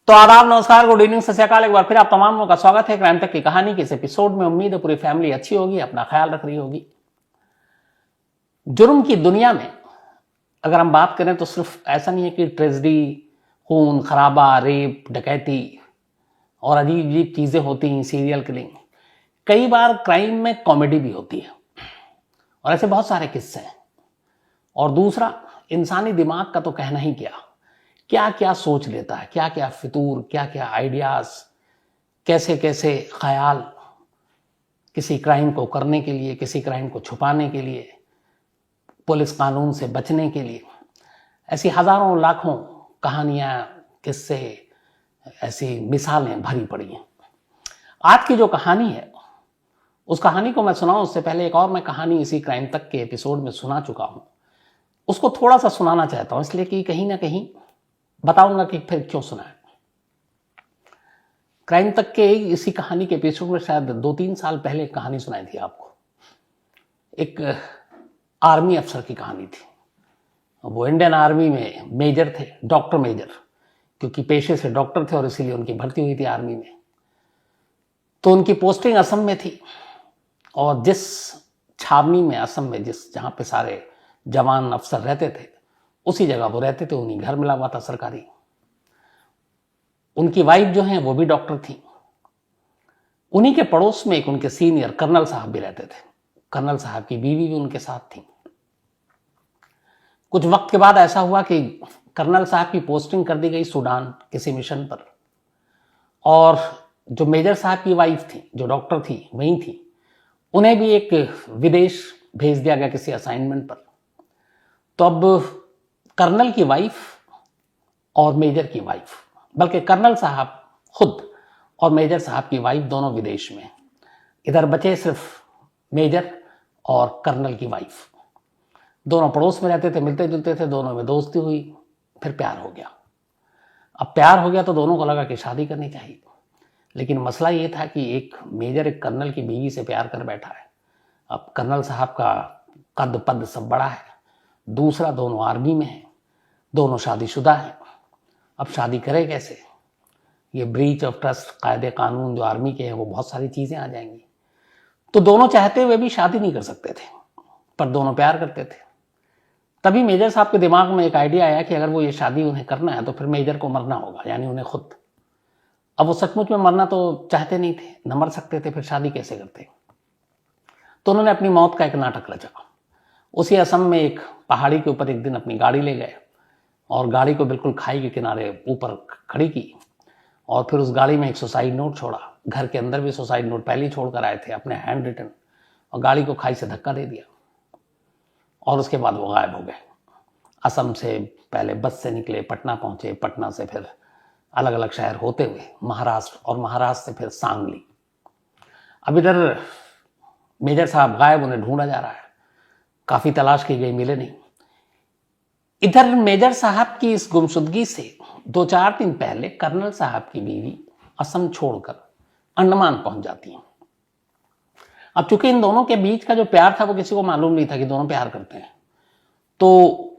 तो आदाब, नमस्कार, गुड इवनिंग, सत श्री अकाल। एक बार फिर आप तमाम लोगों का स्वागत है क्राइम तक की कहानी के इस एपिसोड में। उम्मीद है पूरी फैमिली अच्छी होगी, अपना ख्याल रख रही होगी। जुर्म की दुनिया में अगर हम बात करें तो सिर्फ ऐसा नहीं है कि ट्रेजेडी, खून खराबा, रेप, डकैती और अजीब अजीब चीजें होती हैं, सीरियल किलिंग। कई बार क्राइम में कॉमेडी भी होती है और ऐसे बहुत सारे किस्से हैं। और दूसरा, इंसानी दिमाग का तो कहना ही क्या क्या सोच लेता है, क्या क्या फितूर, क्या क्या आइडियाज, कैसे कैसे ख्याल किसी क्राइम को करने के लिए, किसी क्राइम को छुपाने के लिए, पुलिस कानून से बचने के लिए। ऐसी हजारों लाखों कहानियां, किस्से, ऐसी मिसालें भरी पड़ी हैं। आज की जो कहानी है, उस कहानी को मैं सुनाऊं उससे पहले एक और मैं कहानी इसी क्राइम तक के एपिसोड में सुना चुका हूं। उसको थोड़ा सा सुनाना चाहता हूं, इसलिए कि कहीं ना कहीं बताऊंगा कि फिर क्यों सुना है। क्राइम तक के इसी कहानी के एपिसोड में शायद 2-3 साल पहले एक कहानी सुनाई थी आपको। एक आर्मी अफसर की कहानी थी। वो इंडियन आर्मी में मेजर थे, डॉक्टर मेजर, क्योंकि पेशे से डॉक्टर थे और इसीलिए उनकी भर्ती हुई थी आर्मी में। तो उनकी पोस्टिंग असम में थी और जिस छावनी में, असम में, जहां पे सारे जवान अफसर रहते थे, उसी जगह वो रहते थे। उन्हीं घर मिला हुआ था सरकारी। उनकी वाइफ जो है वो भी डॉक्टर थी। उन्हीं के पड़ोस में एक उनके सीनियर कर्नल साहब भी रहते थे। कर्नल साहब की बीवी भी उनके साथ थी। कुछ वक्त के बाद ऐसा हुआ कि कर्नल साहब की पोस्टिंग कर दी गई सूडान किसी मिशन पर, और जो मेजर साहब की वाइफ थी, जो डॉक्टर थी, वहीं थी, उन्हें भी एक विदेश भेज दिया गया किसी असाइनमेंट पर। तो अब कर्नल की वाइफ और मेजर की वाइफ, बल्कि कर्नल साहब खुद और मेजर साहब की वाइफ दोनों विदेश में। इधर बचे सिर्फ मेजर और कर्नल की वाइफ। दोनों पड़ोस में रहते थे, मिलते जुलते थे, दोनों में दोस्ती हुई, फिर प्यार हो गया। अब प्यार हो गया तो दोनों को लगा कि शादी करनी चाहिए। लेकिन मसला ये था कि एक मेजर एक कर्नल की बीवी से प्यार कर बैठा है। अब कर्नल साहब का कद पद सब बड़ा है। दूसरा, दोनों आर्मी में हैं, दोनों शादीशुदा हैं। अब शादी करे कैसे? ये ब्रीच ऑफ ट्रस्ट, कायदे कानून जो आर्मी के हैं, वो बहुत सारी चीजें आ जाएंगी। तो दोनों चाहते हुए भी शादी नहीं कर सकते थे, पर दोनों प्यार करते थे। तभी मेजर साहब के दिमाग में एक आइडिया आया कि अगर वो ये शादी उन्हें करना है तो फिर मेजर को मरना होगा, यानी उन्हें खुद। अब वो सचमुच में मरना तो चाहते नहीं थे, न मर सकते थे, फिर शादी कैसे करते? तो उन्होंने अपनी मौत का एक नाटक रचा। उसी असम में एक पहाड़ी के ऊपर एक दिन अपनी गाड़ी ले गए और गाड़ी को बिल्कुल खाई के किनारे ऊपर खड़ी की, और फिर उस गाड़ी में एक सुसाइड नोट छोड़ा। घर के अंदर भी सुसाइड नोट पहले ही छोड़कर आए थे, अपने हैंड रिटन, और गाड़ी को खाई से धक्का दे दिया। और उसके बाद वो गायब हो गए। असम से पहले बस से निकले, पटना पहुंचे, पटना से फिर अलग अलग शहर होते हुए महाराष्ट्र, और महाराष्ट्र से फिर सांगली। अब इधर मेजर साहब गायब, उन्हें ढूंढा जा रहा है। काफी तलाश की गई, मिले नहीं। इधर मेजर साहब की इस गुमशुदगी से 2-4 दिन पहले कर्नल साहब की बीवी असम छोड़कर अंडमान पहुंच जाती हैं। अब चूंकि इन दोनों के बीच का जो प्यार था वो किसी को मालूम नहीं था कि दोनों प्यार करते हैं, तो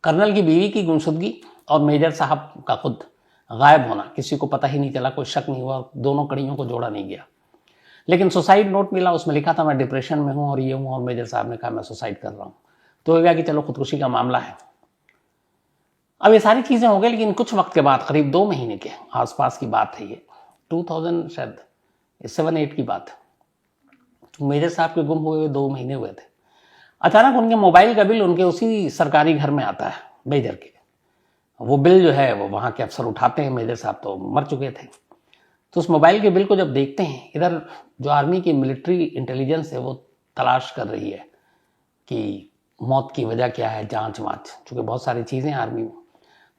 कर्नल की बीवी की गुमशुदगी और मेजर साहब का खुद गायब होना किसी को पता ही नहीं चला, कोई शक नहीं हुआ, दोनों कड़ियों को जोड़ा नहीं गया। लेकिन सुसाइड नोट मिला, उसमें लिखा था मैं डिप्रेशन में हूं और ये हूं, और मेजर साहब ने कहा मैं सुसाइड कर रहा हूं। तो गया कि चलो खुदकुशी का मामला है। अब ये सारी चीजें हो गई, लेकिन कुछ वक्त के बाद, करीब 2 महीने के आसपास की बात है, ये 2000 शायद 7-8 की बात है। तो मेजर साहब के गुम हुए 2 महीने हुए थे। अचानक उनके मोबाइल का बिल उनके उसी सरकारी घर में आता है, मेजर के। वो बिल जो है वो वहां के अफसर उठाते हैं, मेजर साहब तो मर चुके थे। तो उस मोबाइल के बिल को जब देखते हैं, इधर जो आर्मी की मिलिट्री इंटेलिजेंस है वो तलाश कर रही है कि मौत की वजह क्या है, जांच वांच, चूंकि बहुत सारी चीजें आर्मी में।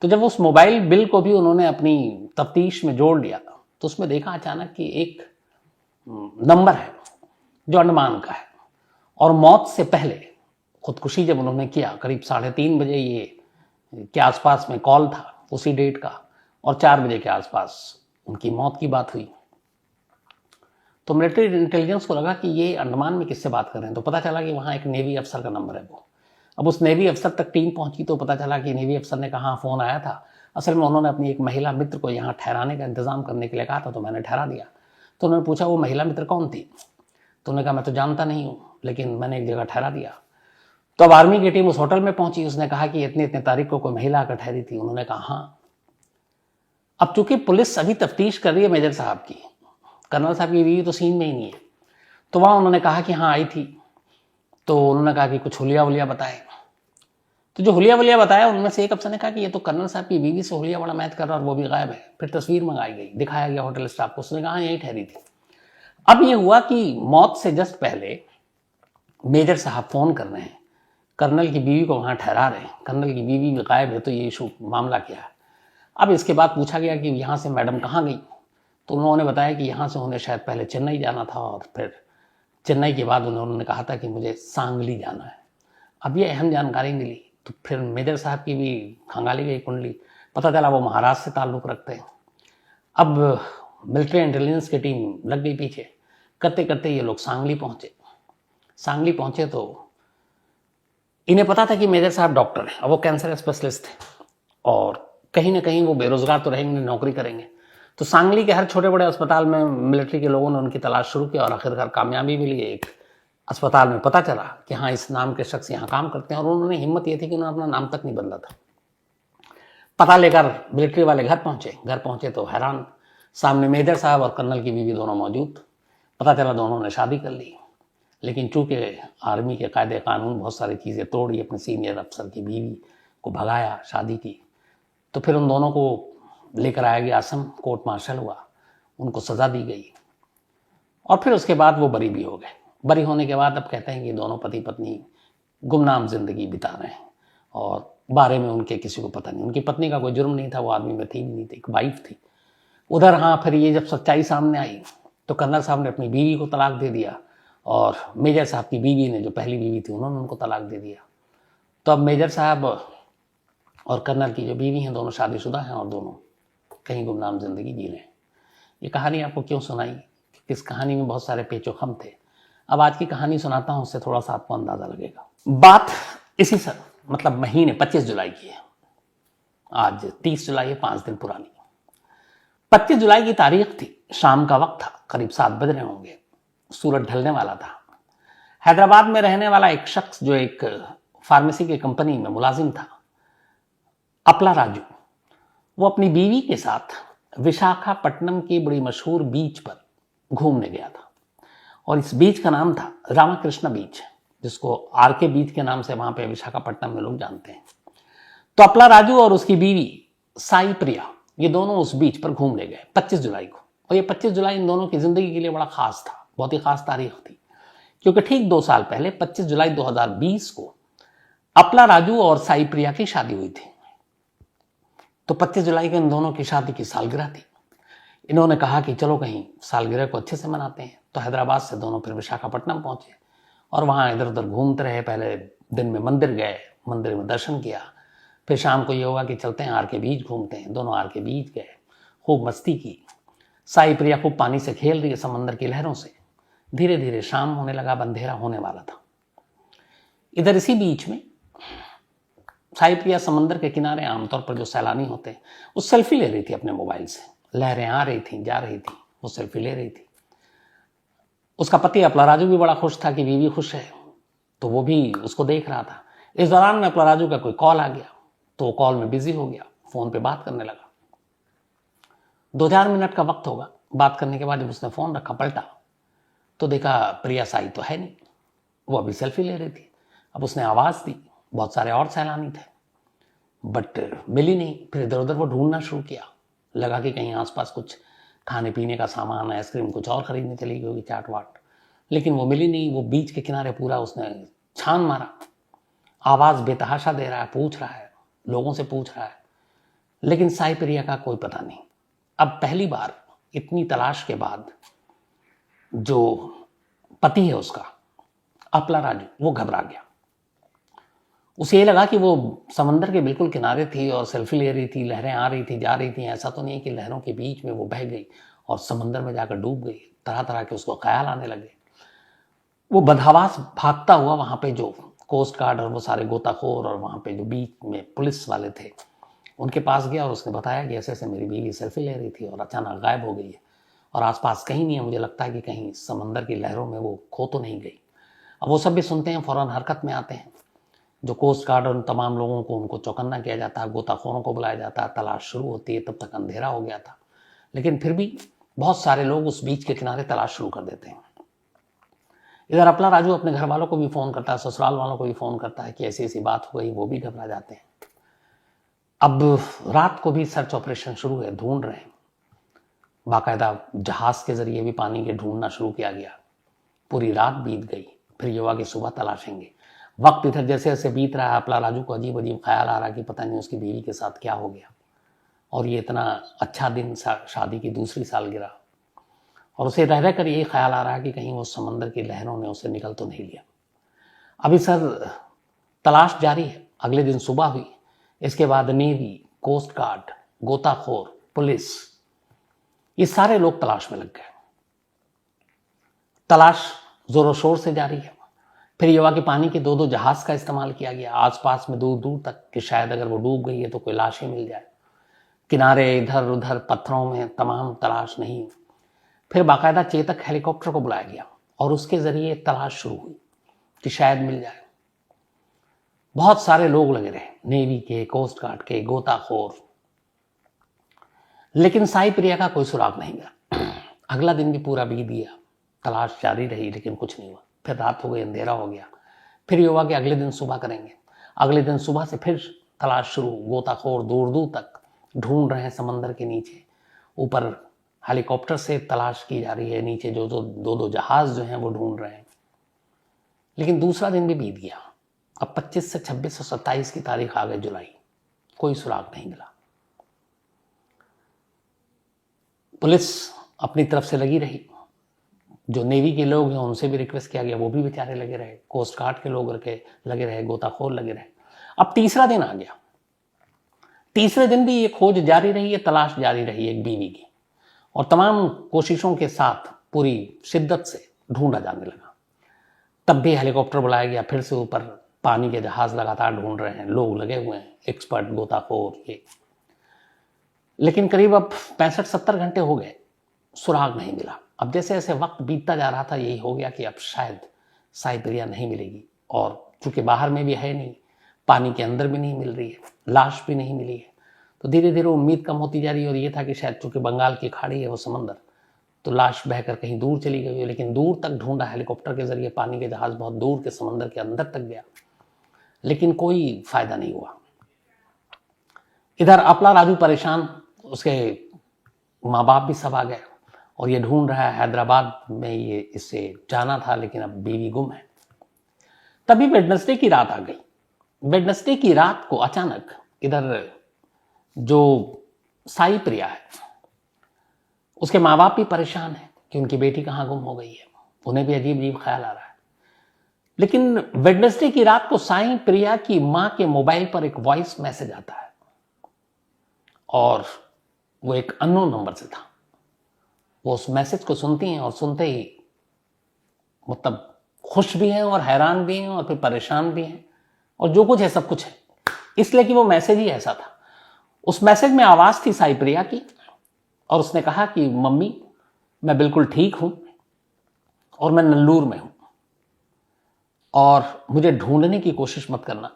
तो जब उस मोबाइल बिल को भी उन्होंने अपनी तफ्तीश में जोड़ लिया तो उसमें देखा अचानक कि एक नंबर है जो अंडमान का है, और मौत से पहले खुदकुशी जब उन्होंने किया, करीब 3:30 बजे ये के आसपास में कॉल था उसी डेट का, और 4 बजे के आसपास उनकी मौत की बात हुई। तो मिलिट्री इंटेलिजेंस को लगा कि ये अंडमान में किससे बात कर रहे हैं, तो पता चला कि वहां एक नेवी अफसर का नंबर है वो। अब उस नेवी अफसर तक टीम पहुंची तो पता चला कि नेवी अफसर ने कहा फोन आया था, असल में उन्होंने अपनी एक महिला मित्र को यहाँ ठहराने का इंतज़ाम करने के लिए कहा था, तो मैंने ठहरा दिया। तो उन्होंने पूछा वो महिला मित्र कौन थी, तो उन्होंने कहा मैं तो जानता नहीं हूँ, लेकिन मैंने एक जगह ठहरा दिया। तो अब आर्मी की टीम उस होटल में पहुंची, उसने कहा कि इतनी इतनी तारीख को कोई महिला आकर ठहरी थी। उन्होंने कहा हाँ। अब चूंकि पुलिस अभी तफ्तीश कर रही है मेजर साहब की, कर्नल साहब की बीवी तो सीन में ही नहीं है, तो वहाँ उन्होंने कहा कि हाँ आई थी। तो उन्होंने कहा कि कुछ हुलिया वुलिया बताए, तो जो हुलिया वुलिया बताया उनमें से एक अफसर ने कहा कि ये तो कर्नल साहब की बीवी से हुलिया बड़ा मैच कर रहा और वो भी गायब है। फिर तस्वीर मंगाई गई, दिखाया गया होटल स्टाफ को, उसने कहा यही ठहरी थी। अब ये हुआ कि मौत से जस्ट पहले मेजर साहब फोन कर रहे हैं, कर्नल की बीवी को वहाँ ठहरा रहे हैं, कर्नल की बीवी भी गायब है, तो ये इशू मामला क्या है। अब इसके बाद पूछा गया कि यहाँ से मैडम कहाँ गई, तो उन्होंने बताया कि यहाँ से उन्हें शायद पहले चेन्नई जाना था और फिर चेन्नई के बाद उन्होंने कहा था कि मुझे सांगली जाना है। अब ये अहम जानकारी मिली तो फिर मेजर साहब की भी खंगाली गई कुंडली, पता चला वो महाराष्ट्र से ताल्लुक़ रखते हैं। अब मिलिट्री इंटेलिजेंस की टीम लग गई पीछे, करते करते ये लोग सांगली पहुँचे। सांगली पहुँचे तो इन्हें पता था कि मेजर साहब डॉक्टर हैं और वो कैंसर स्पेशलिस्ट थे और कहीं ना कहीं वो बेरोजगार तो रहेंगे, नौकरी करेंगे। तो सांगली के हर छोटे बड़े अस्पताल में मिलिट्री के लोगों ने उनकी तलाश शुरू की और आखिरकार कामयाबी मिली। एक अस्पताल में पता चला कि हाँ इस नाम के शख्स यहाँ काम करते हैं और उन्होंने हिम्मत ये थी कि उन्होंने अपना नाम तक नहीं बदला था। पता लेकर मिलिट्री वाले घर पहुंचे तो हैरान, सामने मेजर साहब और कर्नल की बीवी दोनों मौजूद। पता चला दोनों ने शादी कर ली, लेकिन चूंकि आर्मी के कायदे कानून बहुत सारी चीज़ें तोड़ी, अपने सीनियर अफसर की बीवी को भगाया, शादी की, तो फिर उन दोनों को लेकर आया गया असम, कोर्ट मार्शल हुआ, उनको सज़ा दी गई और फिर उसके बाद वो बरी भी हो गए। बरी होने के बाद अब कहते हैं कि दोनों पति पत्नी गुमनाम जिंदगी बिता रहे हैं और बारे में उनके किसी को पता नहीं। उनकी पत्नी का कोई जुर्म नहीं था, वो आदमी में थी भी नहीं थी, एक वाइफ थी। उधर हाँ फिर ये जब सच्चाई सामने आई तो कर्नल साहब ने अपनी बीवी को तलाक दे दिया और मेजर साहब की बीवी ने, जो पहली बीवी थी, उन्होंने उनको तलाक दे दिया। तो अब मेजर साहब और कर्नल की जो बीवी हैं दोनों शादीशुदा हैं और दोनों कहीं गुमनाम जिंदगी जी रहे हैं। ये कहानी आपको क्यों सुनाई, इस कहानी में बहुत सारे पेचो खम थे। अब आज की कहानी सुनाता हूँ, उससे थोड़ा सा आपको अंदाजा लगेगा। बात इसी सर मतलब महीने 25 जुलाई की है, आज 30 जुलाई है, 5 दिन पुरानी। 25 जुलाई की तारीख थी, शाम का वक्त था, करीब 7 बज रहे होंगे, सूरज ढलने वाला था। हैदराबाद में रहने वाला एक शख्स जो एक फार्मेसी की कंपनी में मुलाजिम था, अपला राजू, वो अपनी बीवी के साथ विशाखापट्टनम की बड़ी मशहूर बीच पर घूमने गया था और इस बीच का नाम था रामाकृष्ण बीच, जिसको आरके बीच के नाम से वहां पे विशाखापट्टनम में लोग जानते हैं। तो अपला राजू और उसकी बीवी साई प्रिया, ये दोनों उस बीच पर घूमने गए 25 जुलाई को। और ये 25 जुलाई इन दोनों की जिंदगी के लिए बड़ा खास था, बहुत ही खास तारीख थी, क्योंकि ठीक 2 साल पहले 25 जुलाई 2020 को अपला राजू और साई प्रिया की शादी हुई थी। तो 25 जुलाई को इन दोनों की शादी की सालगिरह थी। इन्होंने कहा कि चलो कहीं सालगिरह को अच्छे से मनाते हैं। तो हैदराबाद से दोनों फिर विशाखापट्टनम पहुंचे और वहाँ इधर उधर घूमते रहे। पहले दिन में मंदिर गए, मंदिर में दर्शन किया, फिर शाम को ये होगा कि चलते हैं आर के बीच घूमते हैं। दोनों आर के बीच गए, खूब मस्ती की। साई प्रिया खूब पानी से खेल रही है, समंदर की लहरों से। धीरे धीरे शाम होने लगा, अंधेरा होने वाला था। इधर इसी बीच में साई प्रिया समंदर के किनारे, आमतौर पर जो सैलानी होते हैं, वो सेल्फी ले रही थी अपने मोबाइल से। लहरें आ रही थी, जा रही थी, वो सेल्फी ले रही थी। उसका पति अपला राजू भी बड़ा खुश था कि बीवी खुश है, तो वो भी उसको देख रहा था। इस दौरान में अपला राजू का कोई कॉल आ गया, तो वो कॉल में बिजी हो गया, फोन पे बात करने लगा। 2-4 मिनट का वक्त होगा। बात करने के बाद जब उसने फोन रखा, पलटा तो देखा प्रिया साई तो है नहीं, वो अभी सेल्फी ले रही थी। अब उसने आवाज दी, बहुत सारे और सैलानी थे, बट मिली नहीं। फिर इधर उधर वो ढूंढना शुरू किया, लगा कि कहीं आसपास कुछ खाने पीने का सामान, आइसक्रीम कुछ और खरीदने चली गई होगी, चाट वाट, लेकिन वो मिली नहीं। वो बीच के किनारे पूरा उसने छान मारा, आवाज बेतहाशा दे रहा है, पूछ रहा है, लोगों से पूछ रहा है, लेकिन साई प्रिया का कोई पता नहीं। अब पहली बार इतनी तलाश के बाद जो पति है उसका, अपला राजू, वो घबरा गया। उसे ये लगा कि वो समंदर के बिल्कुल किनारे थी और सेल्फी ले रही थी, लहरें आ रही थी, जा रही थी। ऐसा तो नहीं कि लहरों के बीच में वो बह गई और समंदर में जाकर डूब गई। तरह तरह के उसको ख्याल आने लगे। वो बदहवास भागता हुआ वहां पे जो कोस्ट गार्ड और वो सारे गोताखोर और वहां पे जो बीच में पुलिस वाले थे, उनके पास गया और उसने बताया कि ऐसे ऐसे मेरी बीवी सेल्फी ले रही थी और अचानक गायब हो गई है और आसपास कहीं नहीं है, मुझे लगता है कि कहीं समंदर की लहरों में वो खो तो नहीं गई। अब वो सब भी सुनते हैं, फ़ौरन हरकत में आते हैं। जो कोस्ट गार्ड और तमाम लोगों को उनको चौकन्ना किया जाता है, गोताखोरों को बुलाया जाता है, तलाश शुरू होती है। तब तक अंधेरा हो गया था, लेकिन फिर भी बहुत सारे लोग उस बीच के किनारे तलाश शुरू कर देते हैं। इधर अपना राजू अपने घर वालों को भी फ़ोन करता है, ससुराल वालों को भी फ़ोन करता है कि ऐसी ऐसी बात हो गई, वो भी घबरा जाते हैं। अब रात को भी सर्च ऑपरेशन शुरू है, ढूंढ रहे हैं। बाकायदा जहाज के जरिए भी पानी के ढूंढना शुरू किया गया। पूरी रात बीत गई, फिर युवा की सुबह तलाशेंगे। वक्त इधर जैसे जैसे बीत रहा है, अपना राजू को अजीब अजीब ख्याल आ रहा कि पता नहीं उसकी बीवी के साथ क्या हो गया, और ये इतना अच्छा दिन, शादी की दूसरी सालगिरह, और उसे रह रहकर यही ख्याल आ रहा है कि कहीं वो समंदर की लहरों ने उसे निकल तो नहीं लिया। अभी सर तलाश जारी है। अगले दिन सुबह हुई, इसके बाद नेवी, कोस्ट गार्ड, गोताखोर, पुलिस, ये सारे लोग तलाश में लग गए। तलाश जोरों शोर से जारी है। फिर युवा के पानी के 2-2 जहाज का इस्तेमाल किया गया आसपास में दूर दूर तक, कि शायद अगर वो डूब गई है तो कोई लाश ही मिल जाए। किनारे इधर उधर पत्थरों में तमाम तलाश नहीं। फिर बाकायदा चेतक हेलीकॉप्टर को बुलाया गया और उसके जरिए तलाश शुरू हुई कि शायद मिल जाए। बहुत सारे लोग लगे रहे, नेवी के, कोस्ट गार्ड के, गोताखोर, लेकिन साई प्रिया का कोई सुराग नहीं मिला। अगला दिन भी पूरा बीत गया, तलाश जारी रही, लेकिन कुछ नहीं हुआ। फिर रात हो गई, अंधेरा हो गया। फिर युवा के अगले दिन सुबह करेंगे। अगले दिन सुबह से फिर तलाश शुरू। गोताखोर दूर दूर तक ढूंढ रहे हैं समंदर के नीचे। ऊपर हेलीकॉप्टर से तलाश की जा रही है, नीचे जो 2-2 जहाज जो हैं वो ढूंढ रहे हैं। लेकिन दूसरा दिन भी बीत गया। अब 25 से 26 और 27 की तारीख आ गई जुलाई, कोई सुराग नहीं मिला। पुलिस अपनी तरफ से लगी रही, जो नेवी के लोग हैं उनसे भी रिक्वेस्ट किया गया, वो भी बेचारे लगे रहे, कोस्ट गार्ड के लोग लगे रहे, गोताखोर लगे रहे। अब तीसरा दिन आ गया। तीसरे दिन भी ये खोज जारी रही है, तलाश जारी रही एक बीवी की, और तमाम कोशिशों के साथ पूरी शिद्दत से ढूंढा जाने लगा। तब भी हेलीकॉप्टर बुलाया गया, फिर से ऊपर पानी के जहाज लगातार ढूंढ रहे हैं, लोग लगे हुए हैं, एक्सपर्ट, गोताखोर, ये। लेकिन करीब अब 65-70 घंटे हो गए, सुराग नहीं मिला। अब जैसे जैसे वक्त बीतता जा रहा था, यही हो गया कि अब शायद साई प्रिया नहीं मिलेगी, और चूंकि बाहर में भी है नहीं, पानी के अंदर भी नहीं मिल रही है, लाश भी नहीं मिली है, तो धीरे धीरे उम्मीद कम होती जा रही है। और ये था कि शायद चूंकि बंगाल की खाड़ी है वो समंदर, तो लाश बहकर कहीं दूर चली गई है। लेकिन दूर तक ढूंढा हेलीकॉप्टर के जरिए, पानी के जहाज बहुत दूर के समंदर के अंदर तक गया, लेकिन कोई फायदा नहीं हुआ। इधर अपना राजू परेशान, उसके माँ बाप भी सब आ गए, और ये ढूंढ रहा है। हैदराबाद में ये इससे जाना था, लेकिन अब बीवी गुम है। तभी वेडनेसडे की रात आ गई। वेडनेसडे की रात को अचानक इधर जो साई प्रिया है, उसके माँ बाप भी परेशान है कि उनकी बेटी कहाँ गुम हो गई है। उन्हें भी अजीब अजीब ख्याल आ रहा है। लेकिन वेडनेसडे की रात को साई प्रिया की माँ के मोबाइल पर एक वॉइस मैसेज आता है, और वो एक अननोन नंबर से था। वो उस मैसेज को सुनती हैं, और सुनते ही मतलब खुश भी हैं और हैरान भी हैं और फिर परेशान भी हैं, और जो कुछ है सब कुछ है, इसलिए कि वो मैसेज ही ऐसा था। उस मैसेज में आवाज थी साई प्रिया की, और उसने कहा कि मम्मी, मैं बिल्कुल ठीक हूं, और मैं नल्लूर में हूं, और मुझे ढूंढने की कोशिश मत करना।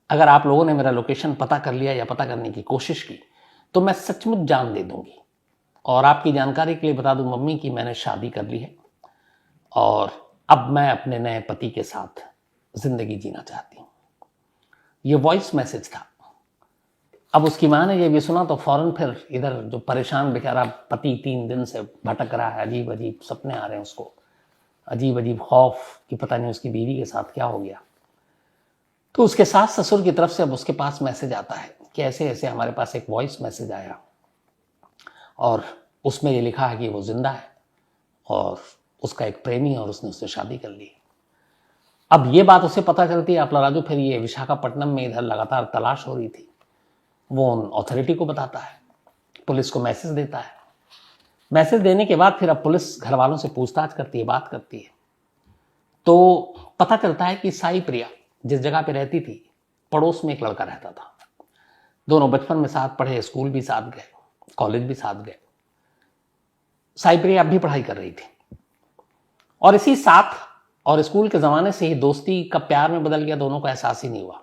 अगर आप लोगों ने मेरा लोकेशन पता कर लिया या पता करने की कोशिश की तो मैं सचमुच जान दे दूंगी। और आपकी जानकारी के लिए बता दूं मम्मी कि मैंने शादी कर ली है, और अब मैं अपने नए पति के साथ जिंदगी जीना चाहती हूं। ये वॉइस मैसेज था। अब उसकी मां ने जब ये सुना तो फौरन फिर इधर जो परेशान बेचारा पति 3 दिन से भटक रहा है, अजीब अजीब सपने आ रहे हैं उसको, अजीब अजीब खौफ कि पता नहीं उसकी बीवी के साथ क्या हो गया, तो उसके सास ससुर की तरफ से अब उसके पास मैसेज आता है कि ऐसे ऐसे हमारे पास एक वॉइस मैसेज आया, और उसमें ये लिखा है कि वो जिंदा है और उसका एक प्रेमी है और उसने उससे शादी कर ली। अब ये बात उसे पता चलती है, अपना राजू फिर ये विशाखापट्टनम में इधर लगातार तलाश हो रही थी, वो उन अथॉरिटी को बताता है, पुलिस को मैसेज देता है। मैसेज देने के बाद फिर अब पुलिस घर वालों से पूछताछ करती है, बात करती है, तो पता चलता है कि साई प्रिया जिस जगह पे रहती थी, पड़ोस में एक लड़का रहता था। दोनों बचपन में साथ पढ़े, स्कूल भी साथ गए, कॉलेज भी साथ गए। साई प्रिया अब भी पढ़ाई कर रही थी और इसी साथ और स्कूल के ज़माने से ही दोस्ती कब प्यार में बदल गया दोनों को एहसास ही नहीं हुआ।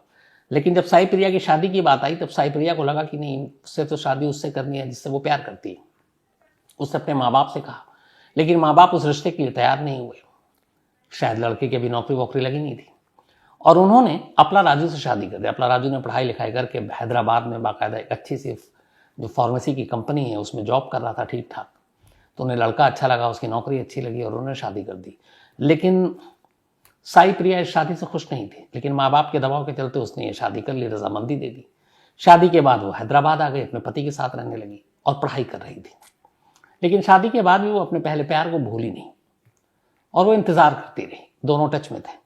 लेकिन जब साई प्रिया की शादी की बात आई तब साई प्रिया को लगा कि नहीं, उससे तो शादी उससे करनी है जिससे वो प्यार करती है। उसने अपने माँ बाप से कहा, लेकिन माँ बाप उस रिश्ते के लिए तैयार नहीं हुए। शायद लड़के की अभी नौकरी वोकरी लगी नहीं थी और उन्होंने अपला राजू से शादी कर दी। अपला राजू ने पढ़ाई लिखाई करके हैदराबाद में बाकायदा एक अच्छी सी जो फार्मेसी की कंपनी है उसमें जॉब कर रहा था ठीक ठाक। तो उन्हें लड़का अच्छा लगा, उसकी नौकरी अच्छी लगी और उन्होंने शादी कर दी। लेकिन साई प्रिया इस शादी से खुश नहीं थी, लेकिन माँ बाप के दबाव के चलते उसने ये शादी कर ली, रजामंदी दे दी। शादी के बाद वो हैदराबाद आ गई, अपने पति के साथ रहने लगी और पढ़ाई कर रही थी। लेकिन शादी के बाद भी वो अपने पहले प्यार को भूली नहीं और वो इंतज़ार करती रही। दोनों टच में थे।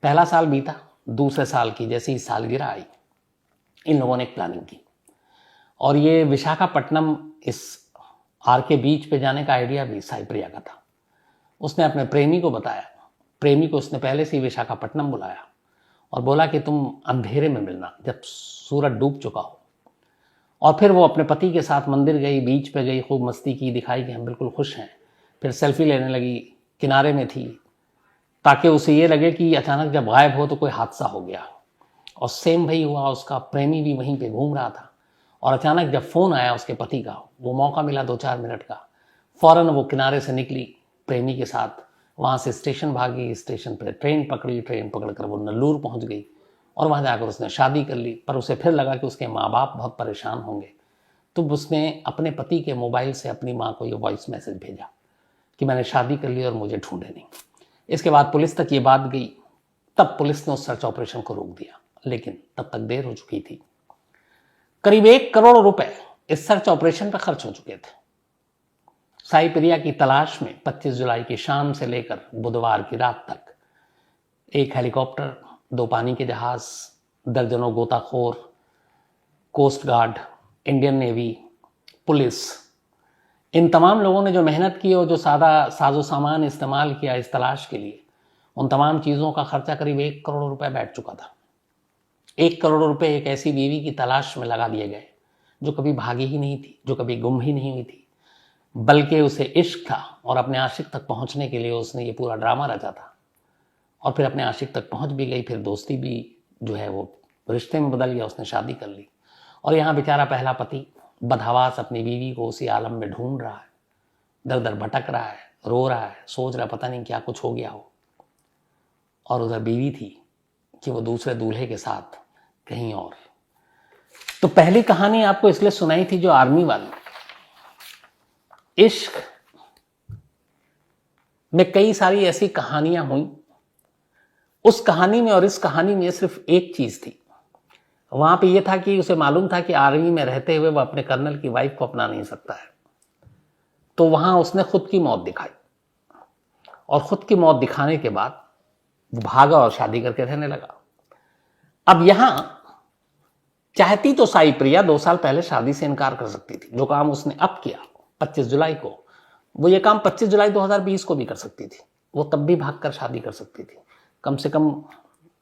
पहला साल बीता, दूसरे साल की जैसी सालगिरह आई, इन लोगों ने एक प्लानिंग की और ये विशाखापट्टनम इस आर के बीच पे जाने का आइडिया भी साई प्रिया का था। उसने अपने प्रेमी को बताया। प्रेमी को उसने पहले से ही विशाखापट्टनम बुलाया और बोला कि तुम अंधेरे में मिलना जब सूरज डूब चुका हो। और फिर वो अपने पति के साथ मंदिर गई, बीच पे गई, खूब मस्ती की, दिखाई कि हम बिल्कुल खुश हैं। फिर सेल्फी लेने लगी, किनारे में थी ताकि उसे ये लगे कि अचानक जब गायब हो तो कोई हादसा हो गया। और सेम वही हुआ, उसका प्रेमी भी वहीं पे घूम रहा था और अचानक जब फ़ोन आया उसके पति का, वो मौका मिला 2-4 मिनट का, फ़ौरन वो किनारे से निकली प्रेमी के साथ, वहाँ से स्टेशन भागी, स्टेशन पर ट्रेन पकड़ी, ट्रेन पकड़ कर वो नेल्लूर पहुँच गई और वहाँ जाकर उसने शादी कर ली। पर उसे फिर लगा कि उसके माँ बाप बहुत परेशान होंगे, तो उसने अपने पति के मोबाइल से अपनी माँ को ये वॉइस मैसेज भेजा कि मैंने शादी कर ली और मुझे ढूंढे नहीं। इसके बाद पुलिस तक ये बात गई, तब पुलिस ने उस सर्च ऑपरेशन को रोक दिया, लेकिन तब तक देर हो चुकी थी। करीब 1 करोड़ रुपए इस सर्च ऑपरेशन पर खर्च हो चुके थे। साई प्रिया की तलाश में 25 जुलाई की शाम से लेकर बुधवार की रात तक एक हेलीकॉप्टर, 2 पानी के जहाज, दर्जनों गोताखोर, coast guard, Indian navy, police, इन तमाम लोगों ने जो मेहनत की और जो साजो सामान इस्तेमाल किया इस तलाश के लिए, उन तमाम चीज़ों का खर्चा करीब 1 करोड़ रुपए बैठ चुका था। 1 करोड़ रुपए एक ऐसी बीवी की तलाश में लगा दिए गए जो कभी भागी ही नहीं थी, जो कभी गुम ही नहीं हुई थी, बल्कि उसे इश्क था और अपने आशिक तक पहुंचने के लिए उसने ये पूरा ड्रामा रचा था। और फिर अपने आशिक तक पहुंच भी गई, फिर दोस्ती भी जो है वो रिश्ते में बदल गया, उसने शादी कर ली। और यहाँ बेचारा पहला पति बदहवास अपनी बीवी को उसी आलम में ढूंढ रहा है, दर दर भटक रहा है, रो रहा है, सोच रहा है पता नहीं क्या कुछ हो गया हो। और उधर बीवी थी कि वो दूसरे दूल्हे के साथ कहीं और। तो पहली कहानी आपको इसलिए सुनाई थी जो आर्मी वाली, इश्क में कई सारी ऐसी कहानियां हुई। उस कहानी में और इस कहानी में सिर्फ एक चीज थी, वहां पे ये था कि उसे मालूम था कि आर्मी में रहते हुए वो अपने कर्नल की वाइफ को अपना नहीं सकता है, तो वहां उसने खुद की मौत दिखाई और खुद की मौत दिखाने के बाद वो भागा और शादी करके रहने लगा। अब यहां चाहती तो साई प्रिया 2 साल पहले शादी से इनकार कर सकती थी। जो काम उसने अब किया 25 जुलाई को, वो ये काम 25 जुलाई 2020 को भी कर सकती थी। वो तब भी भागकर शादी कर सकती थी। कम से कम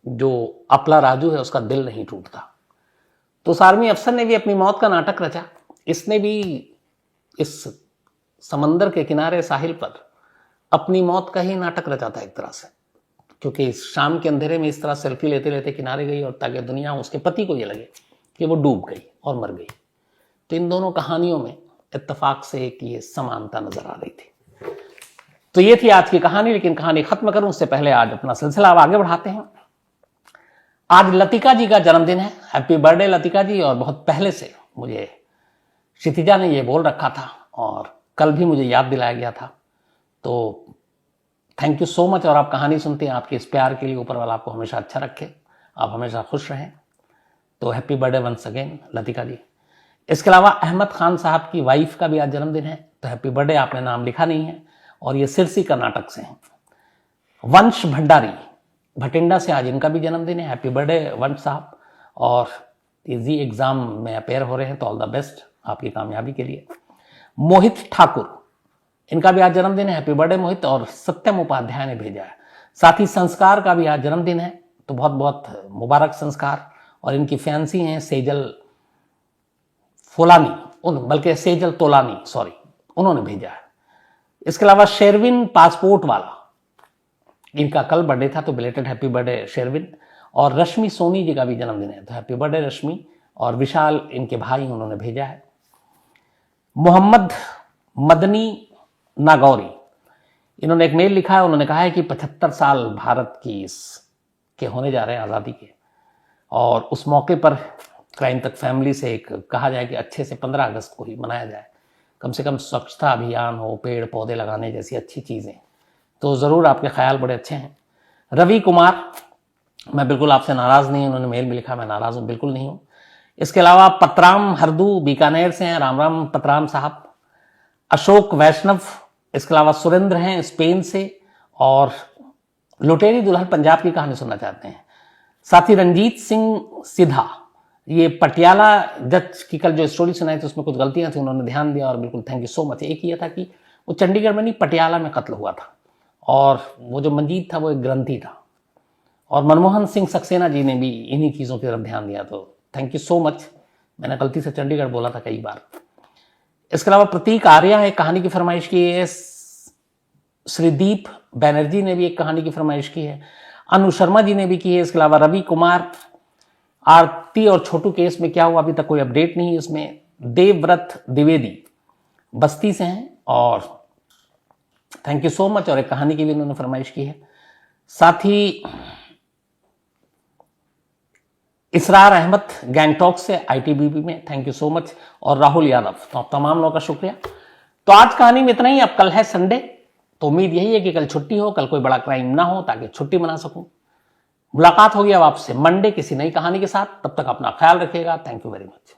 जो अपला राजू है उसका दिल नहीं टूटता। तो उस आर्मी अफसर ने भी अपनी मौत का नाटक रचा। इसने भी इस समंदर के किनारे साहिल पर अपनी मौत का ही नाटक रचा था एक तरह से, क्योंकि इस शाम के अंधेरे में इस तरह सेल्फी लेते लेते किनारे गई और ताकि दुनिया उसके पति को ये लगे कि वो डूब गई और मर गई। तो इन दोनों कहानियों में इत्तेफाक से एक ये समानता नजर आ रही थी। तो ये थी आज की कहानी, लेकिन कहानी खत्म करूं उससे पहले आज अपना सिलसिला अब आगे बढ़ाते हैं। आज लतिका जी का जन्मदिन है। हैप्पी बर्थडे लतिका जी। और बहुत पहले से मुझे क्षितिजा ने ये बोल रखा था और कल भी मुझे याद दिलाया गया था, तो थैंक यू सो मच। और आप कहानी सुनते हैं, आपके इस प्यार के लिए ऊपर वाला आपको हमेशा अच्छा रखे, आप हमेशा खुश रहें। तो happy birthday once again Latika ji. इसके अलावा अहमद खान साहब की वाइफ का भी आज जन्मदिन है, तो हैप्पी बर्थडे। आपने नाम लिखा नहीं है और ये सिरसी कर्नाटक से हैं। वंश भंडारी भटिंडा से आज इनका भी जन्मदिन है। हैप्पी बर्थडे वंश साहब। और जी एग्जाम में अपेयर हो रहे हैं, तो ऑल द बेस्ट आपकी कामयाबी के लिए। मोहित ठाकुर, इनका भी आज जन्मदिन है। हैप्पी बर्थडे मोहित। और सत्यम उपाध्याय ने भेजा है। साथ ही संस्कार का भी आज जन्मदिन है, तो बहुत बहुत मुबारक संस्कार। और इनकी फैंसी हैं सेजल फोलानी, बल्कि सेजल तोलानी, सॉरी, उन्होंने भेजा है। इसके अलावा शेरविन पासपोर्ट वाला, इनका कल बर्थडे था, तो बिलेटेड हैप्पी बर्थडे शेरविन। और रश्मि सोनी जी का भी जन्मदिन है, तो हैप्पी बर्थडे रश्मि। और विशाल इनके भाई, उन्होंने भेजा है। मोहम्मद मदनी नागौरी, इन्होंने एक मेल लिखा है। उन्होंने कहा है कि 75 साल भारत की के होने जा रहे हैं आज़ादी के, और उस मौके पर क्राइम तक फैमिली से एक कहा जाए कि अच्छे से 15 अगस्त को ही मनाया जाए, कम से कम स्वच्छता अभियान हो, पेड़ पौधे लगाने जैसी अच्छी चीज़ें। तो ज़रूर आपके ख्याल बड़े अच्छे हैं। रवि कुमार, मैं बिल्कुल आपसे नाराज़ नहीं हूँ, उन्होंने मेल में लिखा मैं नाराज़ हूँ, बिल्कुल नहीं हूँ। इसके अलावा पतराम हरदू बीकानेर से हैं, राम राम पतराम साहब। अशोक वैष्णव, इसके अलावा सुरेंद्र हैं स्पेन से, और लुटेरी दुल्हन पंजाब की कहानी सुनना चाहते हैं। साथी रंजीत सिंह सिधा, ये पटियाला जज की कल जो स्टोरी सुनाई थी उसमें कुछ गलतियां थी, उन्होंने ध्यान दिया और बिल्कुल थैंक यू सो मच। एक ये था कि वो चंडीगढ़ में नहीं, पटियाला में कत्ल हुआ था, और वो जो मंजीत था वो एक ग्रंथी था। और मनमोहन सिंह सक्सेना जी ने भी इन्हीं चीज़ों की तरफ ध्यान दिया, तो थैंक यू सो मच। मैंने गलती से चंडीगढ़ बोला था कई बार। इसके अलावा प्रतीक आर्या एक कहानी की फरमाइश की है। श्रीदीप बैनर्जी ने भी एक कहानी की फरमाइश की है। अनु शर्मा जी ने भी की है। इसके अलावा रवि कुमार, आरती और छोटू केस में क्या हुआ अभी तक कोई अपडेट नहीं है इसमें। देवव्रत द्विवेदी बस्ती से हैं, और थैंक यू सो मच, और एक कहानी की भी उन्होंने फरमाइश की है। साथ ही इसरार अहमद गैंगटॉक से आईटीबीपी में, थैंक यू सो मच। और राहुल यादव, तो तमाम लोगों का शुक्रिया। तो आज कहानी में इतना ही। अब कल है संडे, तो उम्मीद यही है कि कल छुट्टी हो, कल कोई बड़ा क्राइम ना हो, ताकि छुट्टी मना सकूं। मुलाकात होगी अब आपसे मंडे किसी नई कहानी के साथ। तब तक अपना ख्याल रखिएगा। Thank you very much.